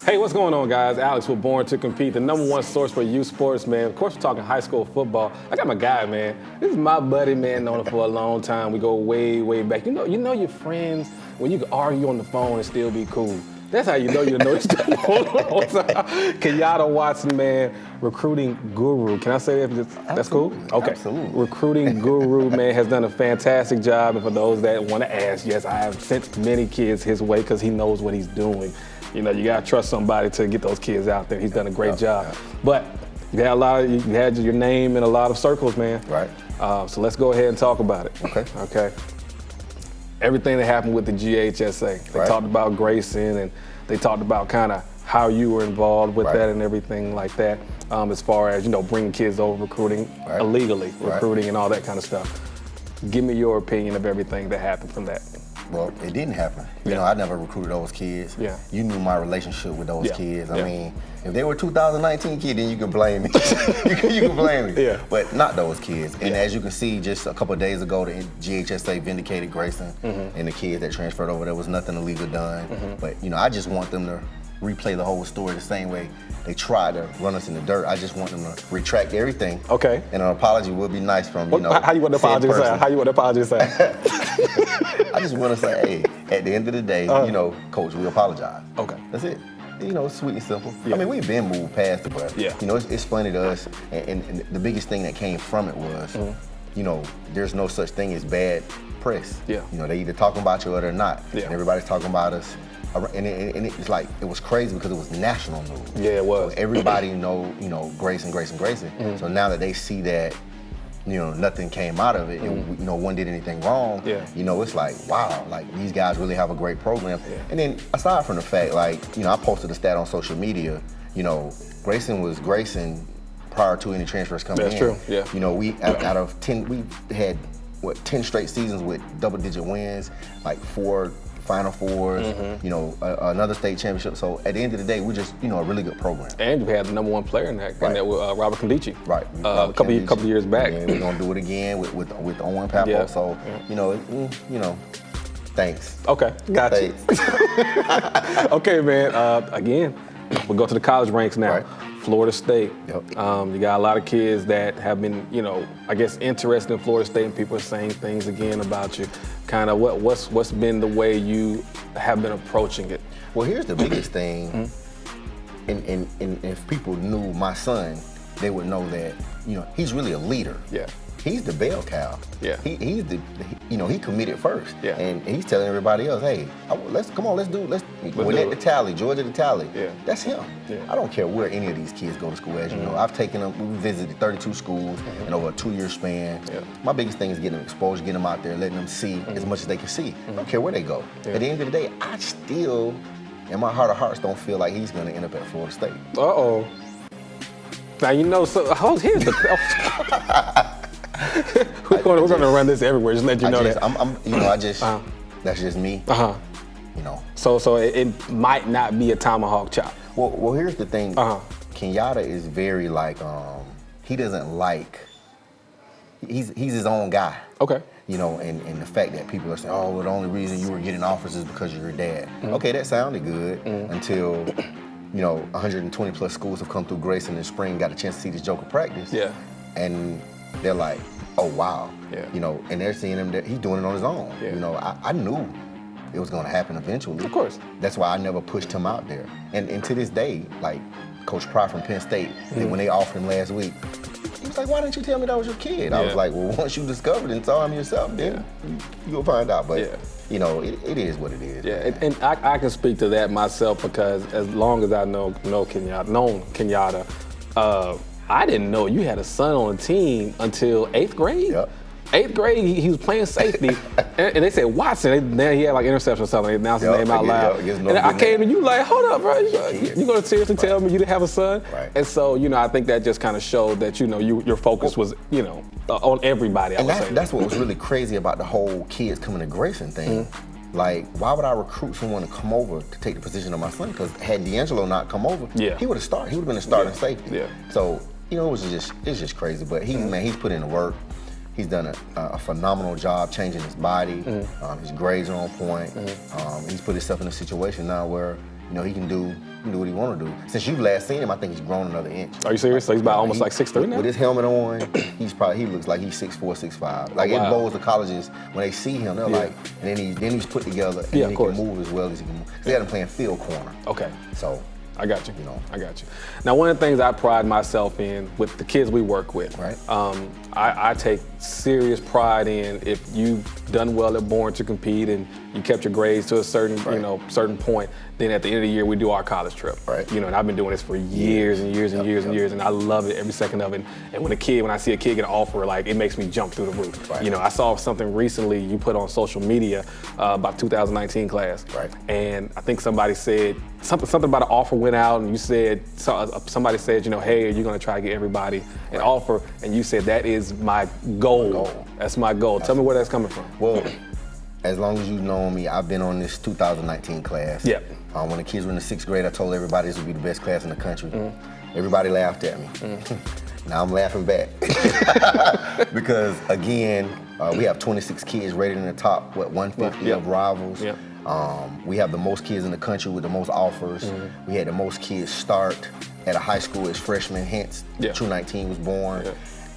Hey, what's going on, guys? Alex with Born to Compete, the #1 source for youth sports, man. Of course, we're talking high school football. I got my guy, man. This is my buddy, man. Known him for a long time. We go way, way back. You know your friends when you can argue on the phone and still be cool. That's how you know it's still on time. Kenyatta Watson, man, recruiting guru. Can I say that? That's cool? Okay. Absolutely. Recruiting guru, man, has done a fantastic job. And for those that want to ask, yes, I have sent many kids his way because he knows what he's doing. You know, you gotta trust somebody to get those kids out there. He's done a great job. But you had your name in a lot of circles, man. Right. So let's go ahead and talk about it. Okay. Everything that happened with the GHSA. They talked about Grayson, and they talked about kind of how you were involved with that and everything like that. As far as, bringing kids over, recruiting illegally, recruiting and all that kind of stuff. Give me your opinion of everything that happened from that. Well, it didn't happen. You know, I never recruited those kids. Yeah. You knew my relationship with those kids. I mean, if they were 2019 kids, then you can blame me. you can blame me. Yeah. But not those kids. And as you can see, just a couple of days ago, the GHSA vindicated Grayson and the kids that transferred over. There was nothing illegal done. But, I just want them to replay the whole story the same way they tried to run us in the dirt. I just want them to retract everything. Okay. And an apology would be nice from, How you want the apology to say? How you want the apology to say? I just want to say, hey, at the end of the day, Coach, we apologize. Okay. That's it. Sweet and simple. Yeah. I mean, we've been moved past it, but, it's funny to us. And the biggest thing that came from it was, there's no such thing as bad press. Yeah. They either talking about you or they're not. Yeah. And everybody's talking about us. And it's like, it was crazy because it was national news. Yeah, it was. So everybody Grayson. So now that they see that, nothing came out of it, and one did anything wrong. Yeah. It's like, wow, like these guys really have a great program. Yeah. And then aside from the fact, like, I posted a stat on social media. Grayson was Grayson prior to any transfers coming in. That's true. Yeah. We out of 10, we had 10 straight seasons with double-digit wins, like 4 Final Fours, another state championship. So at the end of the day, we're just, a really good program. And you had the #1 player in that Robert Kenyatta. Right. A couple years back. And we're gonna do it again with Owen Papo. Yeah. So, thanks. Okay, got you. Okay, man. Again, we'll go to the college ranks now. Right. Florida State. Yep. You got a lot of kids that have been, I guess, interested in Florida State, and people are saying things again about you. Kind of what's been the way you have been approaching it? Well, here's the biggest thing, and if people knew my son, they would know that, he's really a leader. Yeah. He's the bell cow. Yeah. He's the, he committed first. Yeah. And he's telling everybody else, hey, let's the tally, Georgia the tally. Yeah. That's him. Yeah. I don't care where any of these kids go to school, as you know. I've taken them, we visited 32 schools in over a 2-year span. Yeah. My biggest thing is getting them exposure, getting them out there, letting them see as much as they can see. I don't care where they go. Yeah. At the end of the day, I still, in my heart of hearts, don't feel like he's gonna end up at Florida State. Uh-oh. Now, so here's the we're going to run this everywhere. Just let you know that. That's just me. So it might not be a tomahawk chop. Well, here's the thing. Kenyatta is very like, he doesn't like. He's his own guy. Okay. And the fact that people are saying, oh, well, the only reason you were getting offers is because of your dad. Okay, that sounded good until 120 plus schools have come through Grayson in the spring, got a chance to see this joker practice. Yeah. And they're like, oh, wow. Yeah. And they're seeing him that he's doing it on his own. Yeah. I knew it was going to happen eventually. Of course. That's why I never pushed him out there. And to this day, like Coach Pry from Penn State, when they offered him last week, he was like, why didn't you tell me that was your kid? I was like, well, once you discovered and saw him yourself, then you'll find out. But, it is what it is. Yeah, and I can speak to that myself because as long as I known Kenyatta, I didn't know you had a son on the team until 8th grade. Yep. 8th grade, he was playing safety, and they said Watson. Then he had like interception or something. They announced his name out loud. And I came to you like, hold up, bro. You gonna seriously tell me you didn't have a son? Right. And so, I think that just kind of showed that your focus was, on everybody. And that's what was really crazy about the whole kids coming to Grayson thing. Like, why would I recruit someone to come over to take the position of my son? Because had D'Angelo not come over, he would have started. He would have been a starting safety. Yeah. So. It's just crazy, but he's put in the work. He's done a phenomenal job changing his body. His grades are on point. He's put himself in a situation now where he can do can do what he want to do. Since you've last seen him, I think he's grown another inch. Are you serious? So he's about almost like 6'3" now? With his helmet on, he looks like he's 6'4", 6'5". Like it blows the colleges when they see him. They're like, and then he's put together, and then he can move as well as he can move. Because they had him playing field corner. Okay. So. I got you. I got you. Now, one of the things I pride myself in with the kids we work with, right? I take serious pride in if you've done well at Born to Compete and you kept your grades to a certain, certain point, then at the end of the year we do our college trip, right? And I've been doing this for years and years and years and years, and I love it every second of it. And when I see a kid get an offer, like it makes me jump through the roof. Right. I saw something recently you put on social media about 2019 class, right? And I think somebody said something about an offer went out, and you said somebody said, hey, you're gonna try to get everybody an offer, and you said that is my goal. That's my goal. Tell me where that's coming from. Well, as long as you've known me, I've been on this 2019 class. Yep. When the kids were in the 6th grade, I told everybody this would be the best class in the country. Everybody laughed at me. Now I'm laughing back. Because again, we have 26 kids rated in the top, 150 of rivals. Yep. We have the most kids in the country with the most offers. We had the most kids start at a high school as freshmen, hence True 19 was born.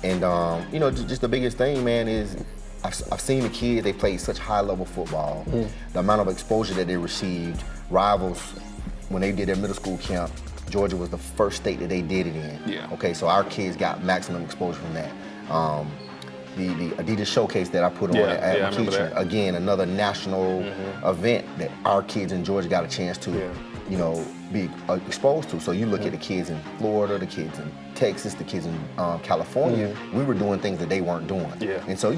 And just the biggest thing, man, is I've seen the kids, they played such high-level football. The amount of exposure that they received. Rivals, when they did their middle school camp, Georgia was the first state that they did it in. Yeah. Okay, so our kids got maximum exposure from that. The Adidas Showcase that I put on at McEachern, again, another national event that our kids in Georgia got a chance to, be exposed to. So you look at the kids in Florida, the kids in Texas, the kids in California, we were doing things that they weren't doing. Yeah. And so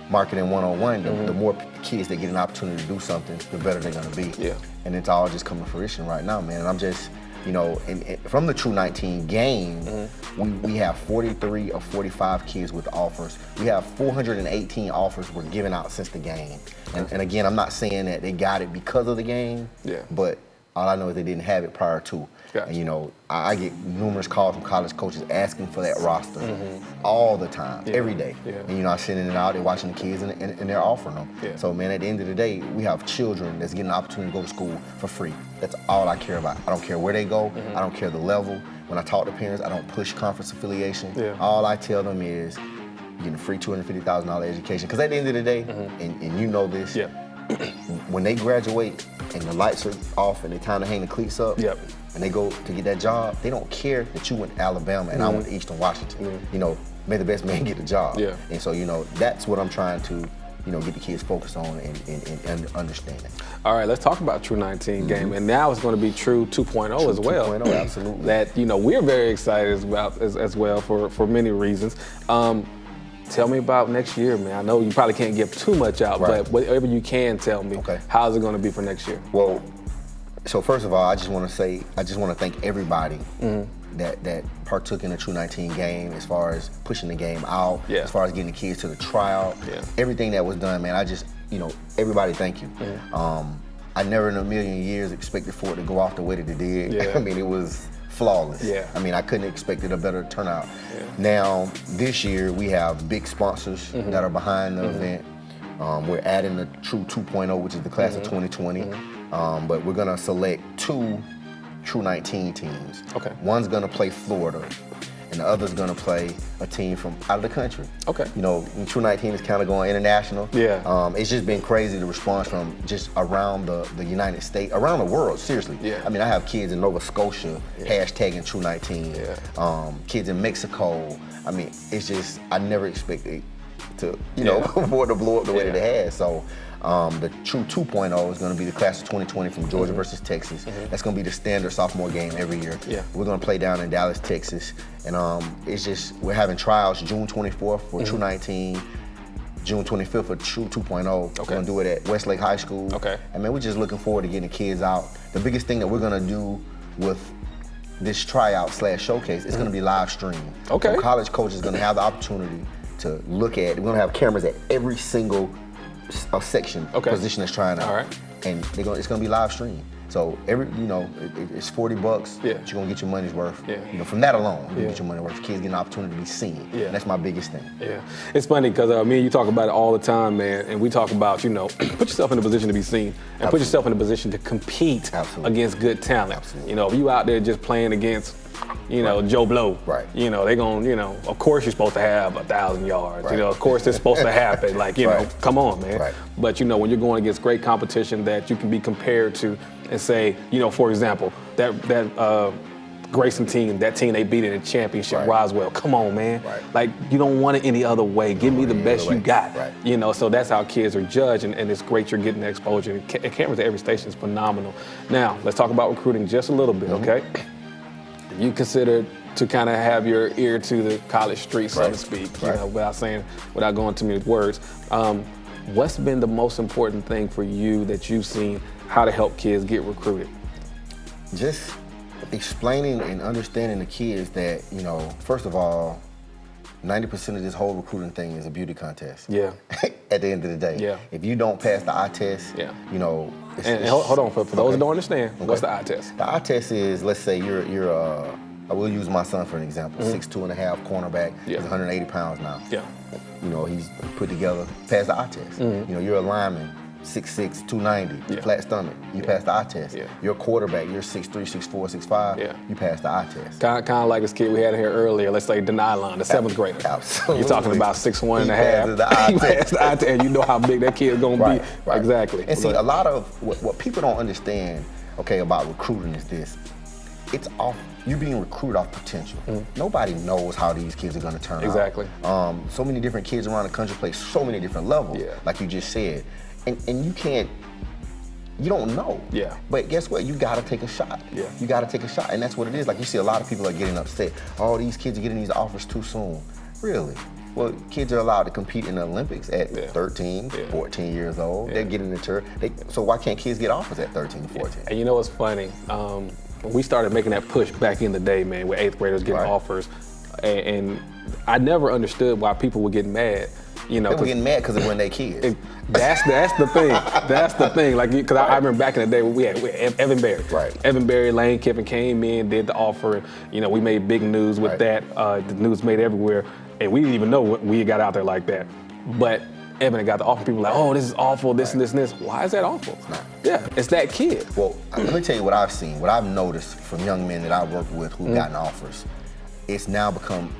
marketing 101, the more kids that get an opportunity to do something, the better they're gonna be. Yeah. And it's all just coming to fruition right now, man. And I'm just, and from the True 19 game, we have 43 or 45 kids with offers. We have 418 offers were given out since the game. And again, I'm not saying that they got it because of the game, but all I know is they didn't have it prior to. Gotcha. And I get numerous calls from college coaches asking for that roster all the time, every day. Yeah. And I'm sending it out, they're watching the kids, and they're offering them. Yeah. So man, at the end of the day, we have children that's getting an opportunity to go to school for free. That's all I care about. I don't care where they go, I don't care the level. When I talk to parents, I don't push conference affiliation. Yeah. All I tell them is you're getting a free $250,000 education. Because at the end of the day, and you know this, when they graduate and the lights are off and it's time to hang the cleats up, and they go to get that job, they don't care that you went to Alabama and I went to Eastern Washington. May the best man get the job. Yeah. And so, that's what I'm trying to, get the kids focused on and understanding. All right, let's talk about True 19 game. And now it's going to be True 2.0 as well. 2.0, absolutely. That, we're very excited about as well for many reasons. Tell me about next year, man. I know you probably can't give too much out, but whatever you can tell me, how's it going to be for next year? Well, so first of all, I just want to thank everybody that partook in the True 19 game as far as pushing the game out, as far as getting the kids to the tryout, everything that was done, man. I just, everybody, thank you. I never in a million years expected for it to go off the way that it did. Yeah. I mean, it was flawless. Yeah. I mean, I couldn't expect it a better turnout. Yeah. Now, this year, we have big sponsors that are behind the event. We're adding the True 2.0, which is the class of 2020. But we're gonna select 2 True 19 teams. Okay. One's gonna play Florida, and the other's gonna play a team from out of the country. Okay. True 19 is kind of going international. Yeah. It's just been crazy, the response from just around the United States, around the world, seriously. Yeah. I mean, I have kids in Nova Scotia hashtagging True 19. Yeah. Kids in Mexico. I mean, it's just, I never expected to, for it to blow up the way that it has. So the True 2.0 is going to be the class of 2020 from Georgia versus Texas. That's going to be the standard sophomore game every year. Yeah. We're going to play down in Dallas, Texas. And it's just, we're having trials June 24th for True 19, June 25th for True 2.0. Okay. We're going to do it at Westlake High School. Okay. And man, we're just looking forward to getting the kids out. The biggest thing that we're going to do with this tryout/showcase is going to be live stream. Okay. So college coaches are going to have the opportunity to look at, we're going to have cameras at every single section, position that's trying out. All right. And it's going to be live stream. So it's $40. Yeah. But you're gonna get your money's worth. Yeah. From that alone, you get your money worth. Kids get an opportunity to be seen. Yeah. And that's my biggest thing. Yeah. It's funny because me and you talk about it all the time, man. And we talk about, put yourself in a position to be seen and put yourself in a position to compete against good talent. Absolutely. If you out there just playing against Joe Blow. Right. They gonna, of course you're supposed to have 1,000 yards. Right. Of course it's supposed to happen. Like, come on, man. Right. But when you're going against great competition that you can be compared to and say, for example, that Grayson team, that team they beat in the championship, Right. Roswell. Come on, man. Right. Like, you don't want it any other way. Give me the best you got. Right. So that's how kids are judged, and it's great you're getting the exposure. And cameras at every station is phenomenal. Now, let's talk about recruiting just a little bit, okay? You consider to kind of have your ear to the college street, so to speak, without going too many words. What's been the most important thing for you that you've seen how to help kids get recruited? Just explaining and understanding the kids that, first of all, 90% of this whole recruiting thing is a beauty contest. Yeah. At the end of the day. Yeah. If you don't pass the eye test, and hold on, for those who don't understand, what's the eye test? The eye test is, let's say I will use my son for an example, 6'2.5", cornerback, he's 180 pounds now. Yeah. He's put together, pass the eye test. You're a lineman, 6'6", 290, flat stomach, you pass the eye test. Yeah. You're a quarterback, you're 6'3", 6'4", 6'5", you pass the eye test. Kind of like this kid we had here earlier, let's say Denylon, the 7th grader. Absolutely. You're talking about 6'1" and a half. He passed the eye test, and you know how big that kid's gonna be. Right. Exactly. And see, a lot of what people don't understand, about recruiting is this. It's off. You're being recruited off potential. Nobody knows how these kids are going to turn out. Exactly. So many different kids around the country play so many different levels, like you just said. And you don't know. Yeah. But guess what? You got to take a shot. Yeah. You got to take a shot. And that's what it is. Like, you see a lot of people are getting upset. Oh, these kids are getting these offers too soon. Really? Well, kids are allowed to compete in the Olympics at 13, 14 years old. They're getting into so why can't kids get offers at 13, 14? And you know what's funny? When we started making that push back in the day, man, with 8th graders getting offers, and I never understood why people were getting mad. They were getting mad because it wasn't their kids. That's the thing. That's the thing. Like, because I remember back in the day when we had Evan Berry. Right. Evan Berry, Lane Kiffin came in, did the offer, and we made big news with that. The news made everywhere, and we didn't even know we got out there like that. But Evan had got the offer. People were like, oh, this is awful, this and this and this. Why is that awful? It's not. Yeah, it's that kid. Well, let me tell you what I've seen, what I've noticed from young men that I've worked with who've gotten offers. It's now become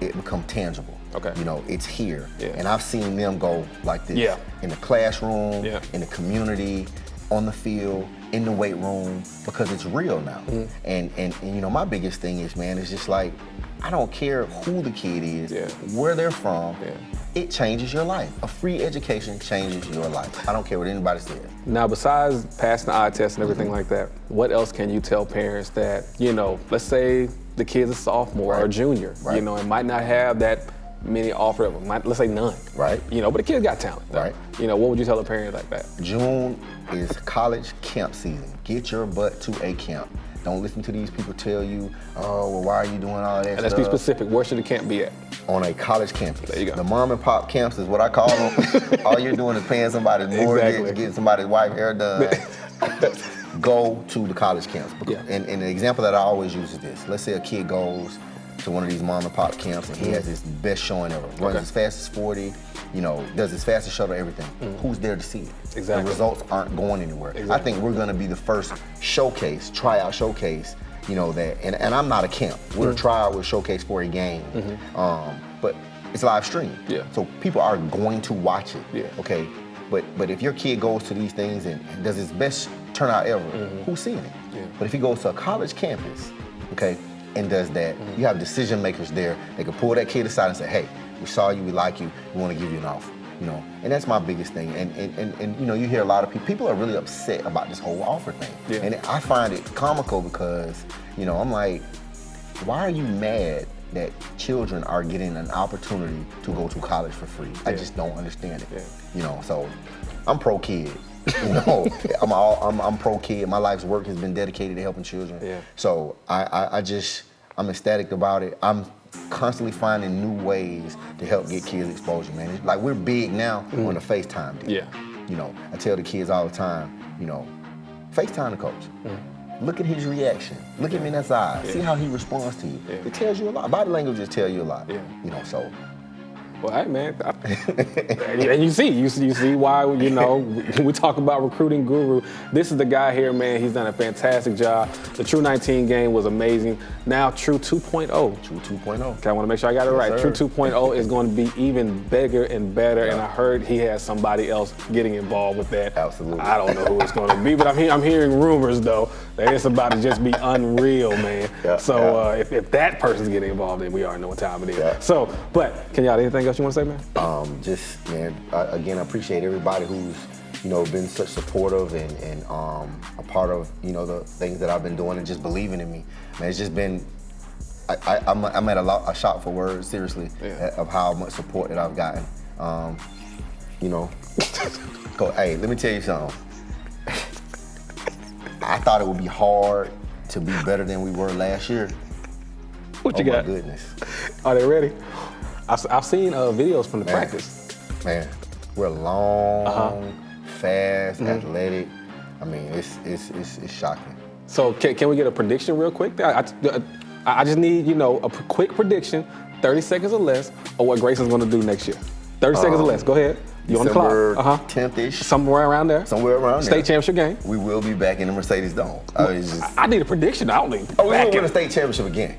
tangible. Okay. It's here. Yeah. And I've seen them go like this. In the classroom, in the community, on the field, in the weight room, because it's real now. And my biggest thing is, man, it's just like, I don't care who the kid is, where they're from, it changes your life. A free education changes your life. I don't care what anybody says. Now, besides passing the eye test and everything like that, what else can you tell parents that, let's say the kid's a sophomore or a junior, and might not have that many offer, let's say none. Right. But the kid's got talent. Though. Right. What would you tell a parent like that? June is college camp season. Get your butt to a camp. Don't listen to these people tell you, oh, well, why are you doing all that and stuff? Let's be specific. Where should the camp be at? On a college campus. There you go. The mom and pop camps is what I call them. All you're doing is paying somebody's mortgage, getting somebody's wife hair done. Go to the college camps. And the example that I always use is this. Let's say a kid goes to one of these mom and pop camps and he has his best showing ever. Runs as fast as 40, does his fastest shuttle, everything. Who's there to see it? Exactly. The results aren't going anywhere. Exactly. I think we're gonna be the first tryout showcase, that, and I'm not a camp. We're a tryout, we're a showcase for a game. But it's live stream. Yeah. So people are going to watch it. Yeah. Okay. But if your kid goes to these things and does his best turnout ever, who's seeing it? Yeah. But if he goes to a college campus, okay, and does that, you have decision makers there. They can pull that kid aside and say, hey, we saw you, we like you, we want to give you an offer. And that's my biggest thing. And you hear a lot of people are really upset about this whole offer thing. Yeah. And I find it comical because, I'm like, why are you mad that children are getting an opportunity to go to college for free? I just don't understand it. Yeah. So I'm pro kid. I'm pro kid. My life's work has been dedicated to helping children. Yeah. So I'm ecstatic about it. I'm constantly finding new ways to help get kids exposure, man. It's like we're big now on the FaceTime deal. Yeah. I tell the kids all the time, FaceTime the coach. Look at his reaction. Look him in his eyes. See how he responds to you. It tells you a lot. Body language just tells you a lot. You know, so. Well, hey, man, and you see why, you know, we talk about recruiting guru. This is the guy here, man. He's done a fantastic job. The True 19 game was amazing. Now True 2.0. True 2.0. Okay, I want to make sure I got it right. Sir. True 2.0 is going to be even bigger and better, and I heard he has somebody else getting involved with that. Absolutely. I don't know who it's going to be, but I'm hearing rumors, though, that it's about to just be unreal, man. So if that person's getting involved, then we already know what time it is. So, but Kenyatta, anything else you want to say, man? Just, man, again, I appreciate everybody who's, you know, been such supportive and a part of, you know, the things that I've been doing and just believing in me. Man, it's just been, I'm at a shot for words, seriously, of how much support that I've gotten. You know, hey, let me tell you something. I thought it would be hard to be better than we were last year. What you got? Oh my goodness. Are they ready? I've seen videos from the practice. Man, we're long, fast, athletic. I mean, it's shocking. So can we get a prediction real quick? I just need, you know, a quick prediction, 30 seconds or less, of what Grayson's going to do next year. 30 seconds or less. Go ahead. You on the clock? 10th-ish. Somewhere around there. Somewhere around there. State championship game. We will be back in the Mercedes Dome. I need a prediction. I don't need. We will win a state championship again.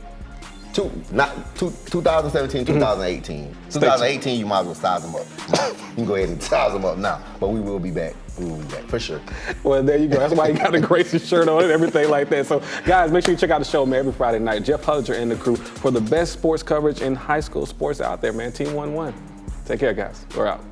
2017, 2018. 2018, you might as well size them up. You can go ahead and size them up now, but we will be back. We will be back, for sure. Well, there you go. That's why you got the Grayson shirt on and everything like that. So, guys, make sure you check out the show, man, every Friday night. Jeff Hudger and the crew for the best sports coverage in high school sports out there, man. Team 1-1. Take care, guys. We're out.